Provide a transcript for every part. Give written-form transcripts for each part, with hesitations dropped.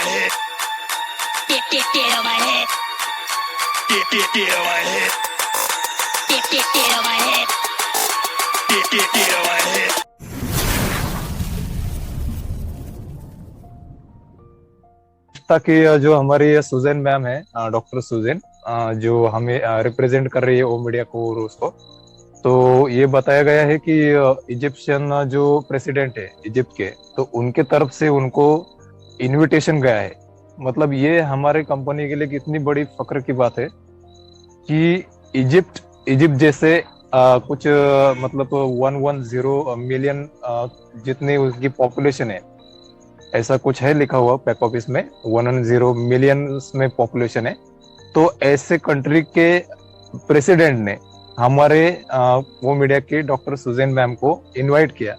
head. Get on my head. Get on my head. Get on my head. Get on my head. ताकि जो हमारी Suzanne ma'am है, doctor Suzanne, जो हमें represent कर रही है ओ मीडिया को और उसको, तो ये बताया गया है कि इजिप्शियन जो प्रेसिडेंट है इजिप्ट के, तो उनके तरफ से उनको इनविटेशन गया है। मतलब ये हमारे कंपनी के लिए कितनी बड़ी फक्र की बात है कि इजिप्ट इजिप्ट जैसे कुछ मतलब 110 मिलियन जितनी उसकी पॉपुलेशन है, ऐसा कुछ है लिखा हुआ बैक ऑफिस में, 110 मिलियन में पॉपुलेशन है। तो ऐसे कंट्री के प्रेसिडेंट ने हमारे वो मीडिया की डॉक्टर सुजैन मैम को इनवाइट किया,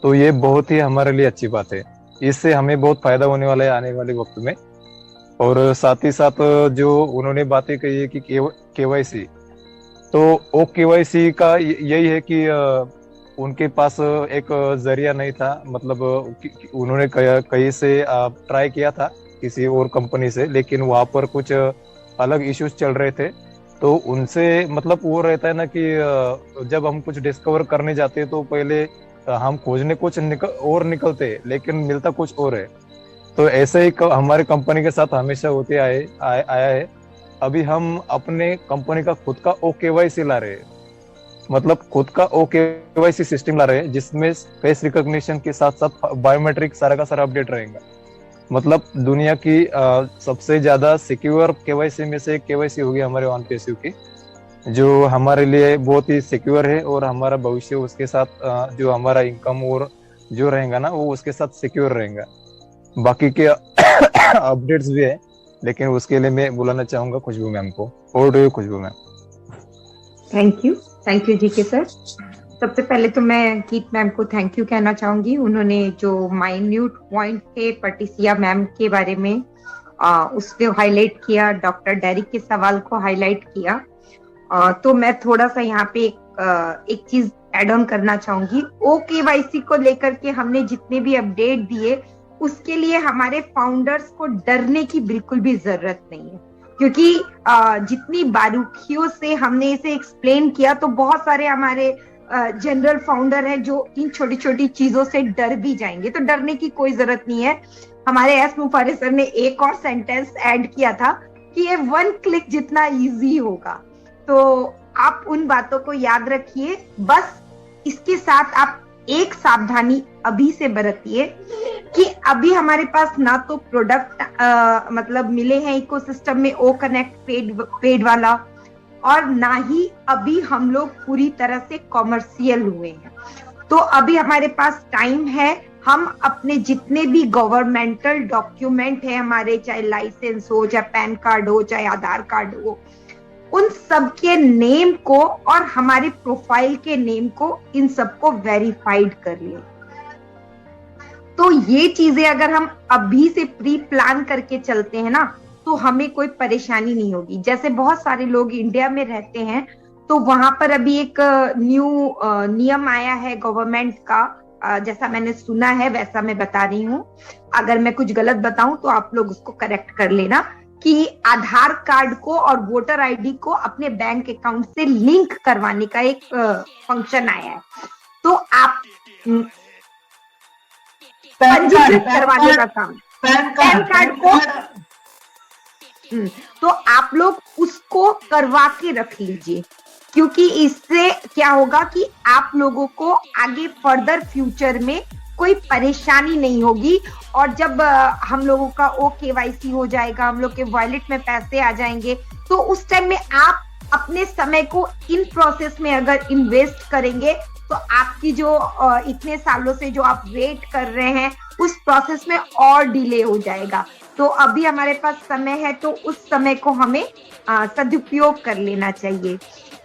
तो ये बहुत ही हमारे लिए अच्छी बात है। इससे हमें बहुत फायदा होने वाला है आने वाले वक्त में। और साथ ही साथ जो उन्होंने बातें कही है कि केवाईसी, तो ओ केवाईसी का यही है कि उनके पास एक जरिया नहीं था। मतलब उन्होंने कहीं से ट्राई किया था किसी और कंपनी से, लेकिन वहां पर कुछ अलग इश्यूज चल रहे थे। तो उनसे मतलब वो रहता है ना कि जब हम कुछ डिस्कवर करने जाते हैं तो पहले हम खोजने कुछ और निकलते हैं, लेकिन मिलता कुछ और है। तो ऐसे ही हमारे कंपनी के साथ हमेशा होते आया है। अभी हम अपने कंपनी का खुद का ओ केवाईसी ला रहे हैं, मतलब खुद का ओ केवाईसी सिस्टम ला रहे हैं, जिसमें फेस रिकॉग्निशन के साथ साथ बायोमेट्रिक सारा का सारा अपडेट रहेगा। मतलब दुनिया की सबसे ज्यादा सिक्योर केवाईसी में से एक केवाईसी होगी हमारे ऑन पीएसयू की, जो हमारे लिए बहुत ही सिक्योर है। और हमारा भविष्य उसके साथ जो हमारा इनकम और जो रहेगा ना, वो उसके साथ सिक्योर रहेगा। बाकी के अपडेट्स भी है, लेकिन उसके लिए मैं बुलाना चाहूंगा खुशबू मैम को। और खुशबू मैम। थैंक यू जी के सर। सबसे पहले तो मैं गीत मैम को थैंक यू कहना चाहूंगी। उन्होंने जो माइन्यूट पॉइंट थे पटिसिया मैम के बारे में उसको हाईलाइट किया, डॉक्टर डेरिक के सवाल को हाईलाइट किया। तो मैं थोड़ा सा यहाँ पे एक चीज एड ऑन करना चाहूंगी। ओ केवाईसी को लेकर के हमने जितने भी अपडेट दिए, उसके लिए हमारे फाउंडर्स को डरने की बिल्कुल भी जरूरत नहीं है, क्योंकि जितनी बारीकियों से हमने इसे एक्सप्लेन किया, तो बहुत सारे हमारे जनरल फाउंडर हैं जो इन छोटी छोटी चीजों से डर भी जाएंगे। तो डरने की कोई जरूरत नहीं है। हमारे एस मुफारिस सर ने एक और सेंटेंस ऐड किया था कि ये 1 क्लिक जितना इजी होगा। तो आप उन बातों को याद रखिए। बस इसके साथ आप एक सावधानी अभी से बरतिए कि अभी हमारे पास ना तो प्रोडक्ट मतलब मिले हैं इकोसिस्टम में ओ कनेक्ट पेड वाला, और ना ही अभी हम लोग पूरी तरह से कॉमर्शियल हुए हैं। तो अभी हमारे पास टाइम है। हम अपने जितने भी गवर्नमेंटल डॉक्यूमेंट है हमारे, चाहे लाइसेंस हो, चाहे पैन कार्ड हो, चाहे आधार कार्ड हो, उन सब के नेम को और हमारे प्रोफाइल के नेम को, इन सबको वेरीफाइड कर ले। तो ये चीजें अगर हम अभी से प्री प्लान करके चलते हैं ना, तो हमें कोई परेशानी नहीं होगी। जैसे बहुत सारे लोग इंडिया में रहते हैं, तो वहां पर अभी एक न्यू नियम आया है गवर्नमेंट का। जैसा मैंने सुना है वैसा मैं बता रही हूँ। अगर मैं कुछ गलत बताऊं तो आप लोग उसको करेक्ट कर लेना, कि आधार कार्ड को और वोटर आईडी को अपने बैंक अकाउंट से लिंक करवाने का एक फंक्शन आया है। तो आप पंजीकृत करवाने का काम, पैन कार्ड को, तो आप लोग उसको करवा के रख लीजिए, क्योंकि इससे क्या होगा कि आप लोगों को आगे फर्दर फ्यूचर में कोई परेशानी नहीं होगी। और जब हम लोगों का ओ केवाईसी हो जाएगा, हम लोग के वॉलेट में पैसे आ जाएंगे, तो उस टाइम में आप अपने समय को इन प्रोसेस में अगर इन्वेस्ट करेंगे, तो आपकी जो इतने सालों से जो आप वेट कर रहे हैं, उस प्रोसेस में और डिले हो जाएगा। तो अभी हमारे पास समय है, तो उस समय को हमें सदुपयोग कर लेना चाहिए।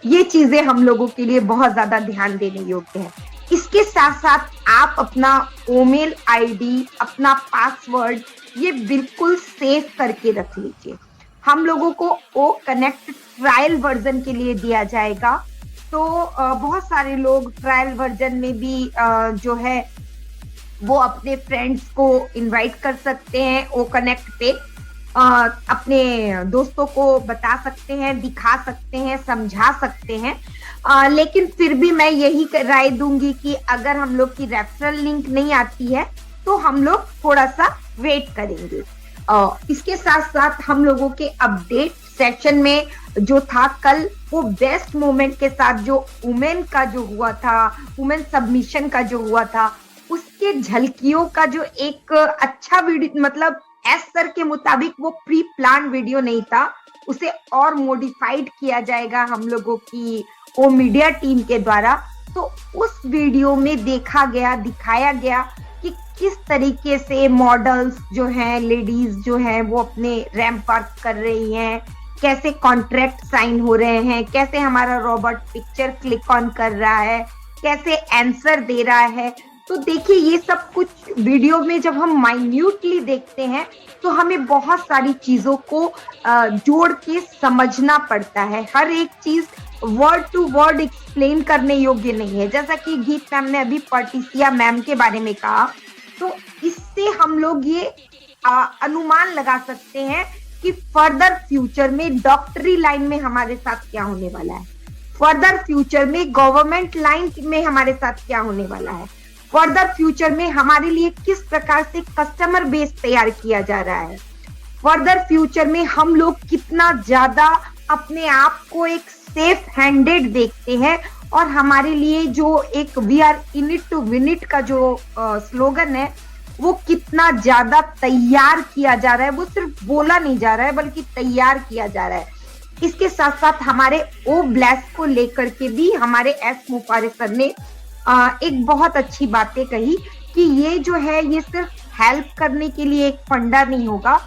ये चीजें हम लोगों के लिए बहुत ज्यादा ध्यान देने योग्य है। इसके साथ साथ आप अपना ईमेल आईडी, अपना पासवर्ड, ये बिल्कुल सेफ करके रख लीजिए। हम लोगों को ओ कनेक्ट ट्रायल वर्जन के लिए दिया जाएगा। तो बहुत सारे लोग ट्रायल वर्जन में भी जो है वो अपने फ्रेंड्स को इनवाइट कर सकते हैं ओ कनेक्ट पे, अपने दोस्तों को बता सकते हैं, दिखा सकते हैं, समझा सकते हैं। लेकिन फिर भी मैं यही राय दूंगी कि अगर हम लोग की रेफरल लिंक नहीं आती है तो हम लोग थोड़ा सा वेट करेंगे। इसके साथ साथ हम लोगों के अपडेट सेक्शन में जो था कल, वो बेस्ट मोमेंट के साथ जो वुमेन का जो हुआ था, वुमेन सबमिशन का जो हुआ था, उसके झलकियों का जो एक अच्छा वीडियो, मतलब एस सर के मुताबिक वो प्री प्लान वीडियो नहीं था, उसे और मॉडिफाइड किया जाएगा हम लोगों की वो मीडिया टीम के द्वारा। तो उस वीडियो में देखा गया, दिखाया गया कि किस तरीके से मॉडल्स जो हैं, लेडीज जो हैं, वो अपने रैंप वर्क कर रही हैं, कैसे कॉन्ट्रैक्ट साइन हो रहे हैं, कैसे हमारा रोबोट पिक्चर क्लिक ऑन कर रहा है, कैसे आंसर दे रहा है। तो देखिए, ये सब कुछ वीडियो में जब हम माइन्यूटली देखते हैं तो हमें बहुत सारी चीजों को जोड़ के समझना पड़ता है। हर एक चीज वर्ड टू वर्ड एक्सप्लेन करने योग्य नहीं है। जैसा कि गीत मैम ने अभी पर्टिसिया मैम के बारे में कहा, तो इससे हम लोग ये अनुमान लगा सकते हैं कि फर्दर फ्यूचर में डॉक्टरी लाइन में हमारे साथ क्या होने वाला है, फर्दर फ्यूचर में गवर्नमेंट लाइन में हमारे साथ क्या होने वाला है, फर्दर फ्यूचर में हमारे लिए किस प्रकार से कस्टमर बेस तैयार किया जा रहा है, फर्दर फ्यूचर में हम लोग कितना ज्यादा अपने आप को एक सेफ हैंडेड देखते हैं, और हमारे लिए जो एक we are in it to win it का जो स्लोगन है, वो कितना ज्यादा तैयार किया जा रहा है। वो सिर्फ बोला नहीं जा रहा है बल्कि तैयार किया जा रहा है। इसके साथ साथ हमारे ओ ब्लेस को लेकर के भी हमारे एस मुफारे सर ने एक बहुत अच्छी बातें कही कि ये जो है, ये सिर्फ हेल्प करने के लिए एक फंडा नहीं होगा,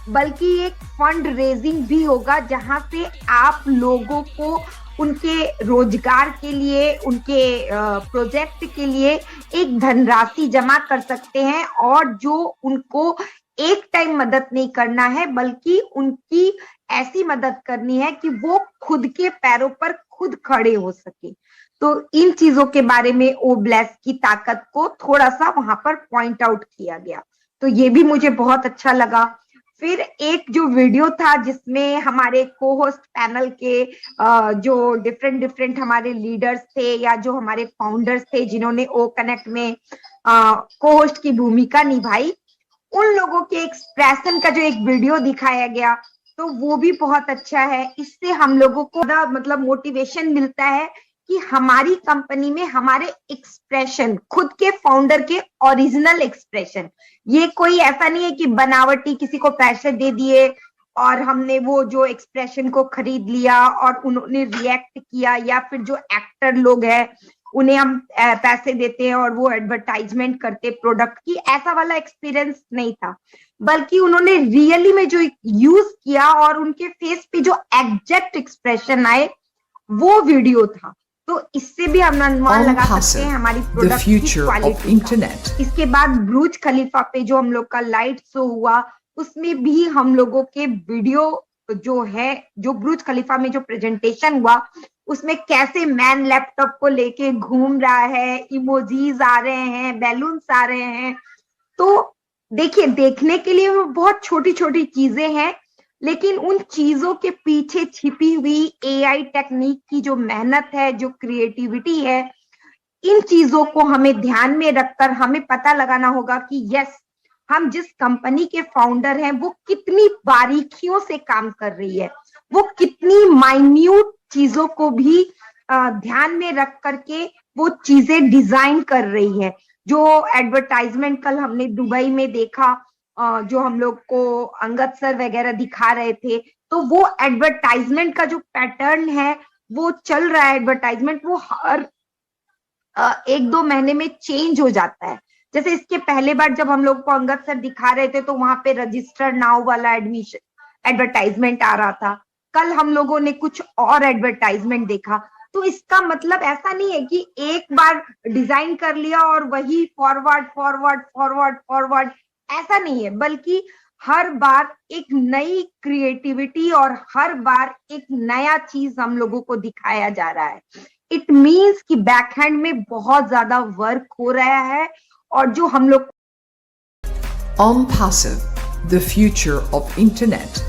बल्कि एक फंड रेजिंग भी होगा, जहां से आप लोगों को उनके रोजगार के लिए, उनके प्रोजेक्ट के लिए एक धनराशि जमा कर सकते हैं, और जो उनको एक टाइम मदद नहीं करना है बल्कि उनकी ऐसी मदद करनी है कि वो खुद के पैरों पर खुद खड़े हो सके। तो इन चीजों के बारे में ओ ब्लेस की ताकत को थोड़ा सा वहां पर पॉइंट आउट किया गया, तो ये भी मुझे बहुत अच्छा लगा। फिर एक जो वीडियो था जिसमें हमारे को होस्ट पैनल के जो डिफरेंट हमारे लीडर्स थे या जो हमारे फाउंडर्स थे जिन्होंने ओ कनेक्ट में को होस्ट की भूमिका निभाई, उन लोगों के एक्सप्रेशन का जो एक वीडियो दिखाया गया, तो वो भी बहुत अच्छा है। इससे हम लोगों को मतलब मोटिवेशन मिलता है कि हमारी कंपनी में हमारे एक्सप्रेशन, खुद के फाउंडर के ओरिजिनल एक्सप्रेशन, ये कोई ऐसा नहीं है कि बनावटी किसी को पैसे दे दिए और हमने वो जो एक्सप्रेशन को खरीद लिया और उन्होंने रिएक्ट किया, या फिर जो एक्टर लोग हैं उन्हें हम पैसे देते हैं और वो एडवर्टाइजमेंट करते प्रोडक्ट की, ऐसा वाला एक्सपीरियंस नहीं था, बल्कि उन्होंने रियली में जो यूज किया और उनके फेस पे जो एग्जैक्ट एक्सप्रेशन आए, वो वीडियो था। तो इससे भी हम अनुमान लगा सकते हैं हमारी प्रोडक्ट की क्वालिटी का। इसके बाद बुर्ज खलीफा पे जो हम लोग का लाइट शो हुआ, उसमें भी हम लोगों के वीडियो जो है, जो बुर्ज खलीफा में जो प्रेजेंटेशन हुआ, उसमें कैसे मैन लैपटॉप को लेके घूम रहा है, इमोजीज आ रहे हैं, बैलून्स आ रहे हैं। तो देखिए, देखने के लिए वो बहुत छोटी छोटी चीजें हैं, लेकिन उन चीजों के पीछे छिपी हुई एआई टेक्निक की जो मेहनत है, जो क्रिएटिविटी है, इन चीजों को हमें ध्यान में रखकर हमें पता लगाना होगा कि यस, हम जिस कंपनी के फाउंडर हैं वो कितनी बारीकियों से काम कर रही है, वो कितनी माइन्यूट चीजों को भी ध्यान में रख करके वो चीजें डिजाइन कर रही है। जो एडवर्टाइजमेंट कल हमने दुबई में देखा, जो हम लोग को अंगद सर वगैरह दिखा रहे थे, तो वो एडवर्टाइजमेंट का जो पैटर्न है वो चल रहा है। एडवर्टाइजमेंट वो हर 1-2 महीने में चेंज हो जाता है। जैसे इसके पहले बार जब हम लोग को अंगद सर दिखा रहे थे तो वहां पे रजिस्टर नाउ वाला एडवर्टाइजमेंट आ रहा था, कल हम लोगों ने कुछ और एडवर्टाइजमेंट देखा। तो इसका मतलब ऐसा नहीं है कि एक बार डिजाइन कर लिया और वही फॉरवर्ड फॉरवर्ड फॉरवर्ड फॉरवर्ड, ऐसा नहीं है, बल्कि हर बार एक नई क्रिएटिविटी और हर बार एक नया चीज हम लोगों को दिखाया जा रहा है। इट मीन्स कि बैकहैंड में बहुत ज्यादा वर्क हो रहा है और जो हम लोग On Passive, the future of internet.